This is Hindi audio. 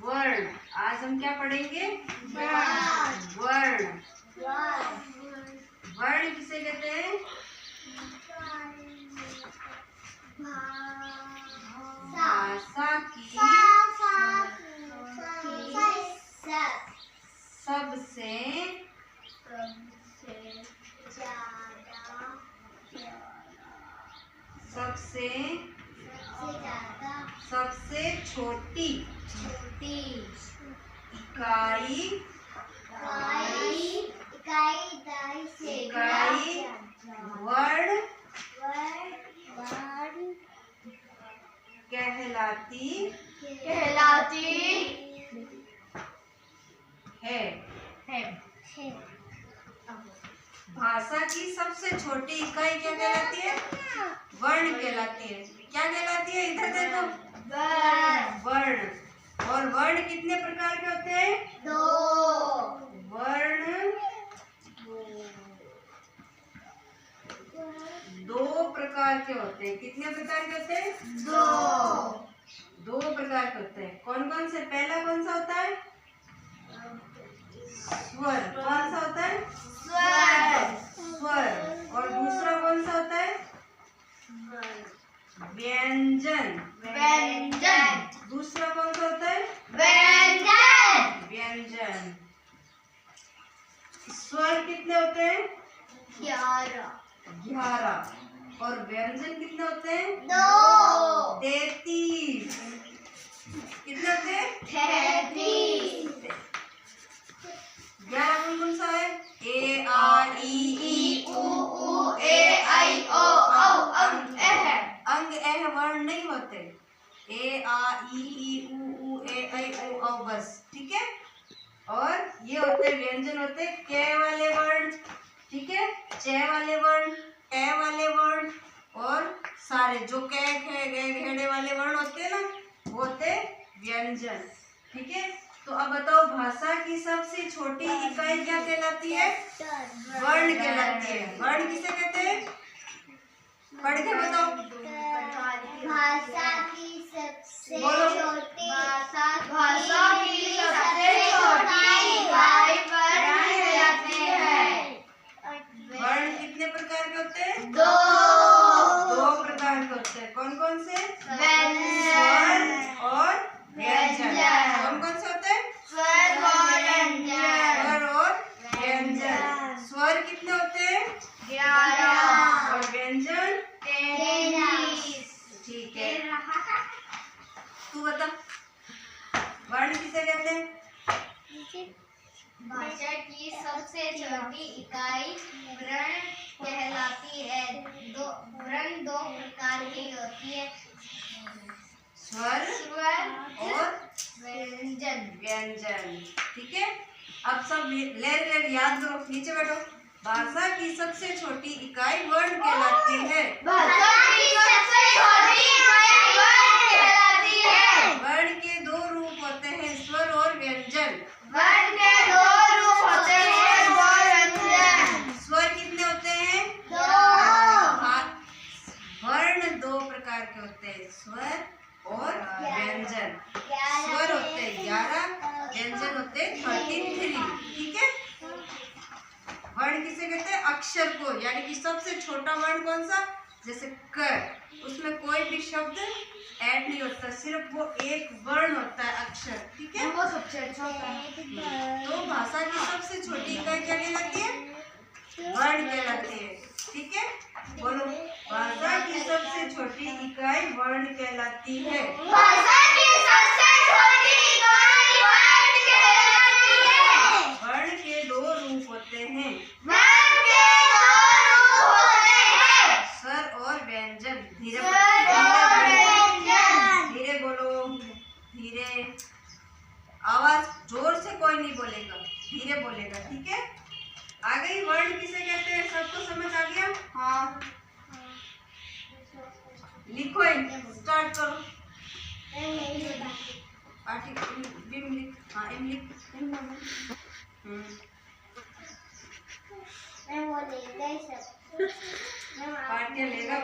वर्ण। आज हम क्या पढ़ेंगे? वर्ण। वर्ण किसे कहते हैं? भाषा की सबसे छोटी इकाई वर्ण कहलाती है। भाषा की सबसे छोटी इकाई क्या कहलाती है? वर्ण कहलाती है। क्या कहलाती है? इधर देखो, वर्ण। और वर्ण कितने प्रकार के होते हैं? 2 वर्ण 2 प्रकार के होते हैं। कितने प्रकार के होते हैं? 2 प्रकार के होते हैं। कौन कौन से? पहला कौन सा होता है? स्वर। कौन सा होता है? स्वर। और दूसरा कौन सा होता है? व्यंजन। दूसरा कौन सा होता है? व्यंजन। स्वर कितने होते हैं? 11। और व्यंजन कितने होते हैं? 33। कितने होते हैं? 33। 11 कौन कौन सा है? ए आ ई ई उ ए आई ओ औ अंग एह वर्ण नहीं होते। ए आ ई उ ए आई ओ औ बस। ठीक है। और ये होते व्यंजन, होते क वाले वर्ण, ठीक है, च वाले वर्ण, ट वाले वर्ण और सारे जो क ख ग घेड़े वाले वर्ण होते हैं ना, वो होते व्यंजन। ठीक है। तो अब बताओ, भाषा की सबसे छोटी इकाई क्या कहलाती है? वर्ण कहलाती है। वर्ण किसे कहते हैं? पढ़ के बताओ। भाषा की सबसे बोलो। छोटी इकाई वर्ण कहलाती है। वर्ण कितने प्रकार के होते हैं? 2 प्रकार के होते हैं। कौन कौन से? व्यंजन और व्यंजन। कौन कौन से होते हैं? स्वर और व्यंजन। स्वर कितने होते हैं? 11 और व्यंजन 33। ठीक है। तू बता, वर्ण किसे कहते हैं? भाषा की सबसे छोटी इकाई वर्ण कहलाती है। वर्ण 2 प्रकार की होती है, स्वर और व्यंजन। ठीक है। अब सब लेर याद करो, नीचे बैठो। भाषा की सबसे छोटी इकाई वर्ण कहलाती है। भाषा की सबसे छोटी इकाई वर्ण कहलाती है। वर्ण के 2 रूप होते हैं, स्वर और व्यंजन। वर्ण के 2 रूप होते हैं, स्वर व्यंजन। स्वर कितने होते हैं? 2। वर्ण 2 प्रकार के होते हैं, स्वर और व्यंजन। स्वर होते हैं 11, व्यंजन होते हैं 33। ठीक है। वर्ण किसे कहते हैं? अक्षर को, यानी कि सबसे छोटा वर्ण कौन सा? जैसे क, उसमें कोई भी शब्द ऐड नहीं होता, सिर्फ वो एक वर्ण होता है, अक्षर। ठीक है। वो सबसे अच्छा होता है। तो भाषा की सबसे छोटी इकाई क्या कहलाती है? वर्ण कहलाती है। ठीक है। बोलो, भाषा की सबसे छोटी इकाई वर्ण कहलाती है। भाषा की सबसे छोटी इकाई वर्ण कहलाती है। वर्ण के 2 रूप होते हैं, स्वर और व्यंजन। धीरे बोलो, धीरे। आवाज जोर से कोई नहीं बोलेगा, धीरे बोलेगा। ठीक है। आ गई? वर्ण किसे कहते हैं? सबको समझ आ गया? हाँ। लिखो, स्टार्ट करो। पाठ क्या लेगा?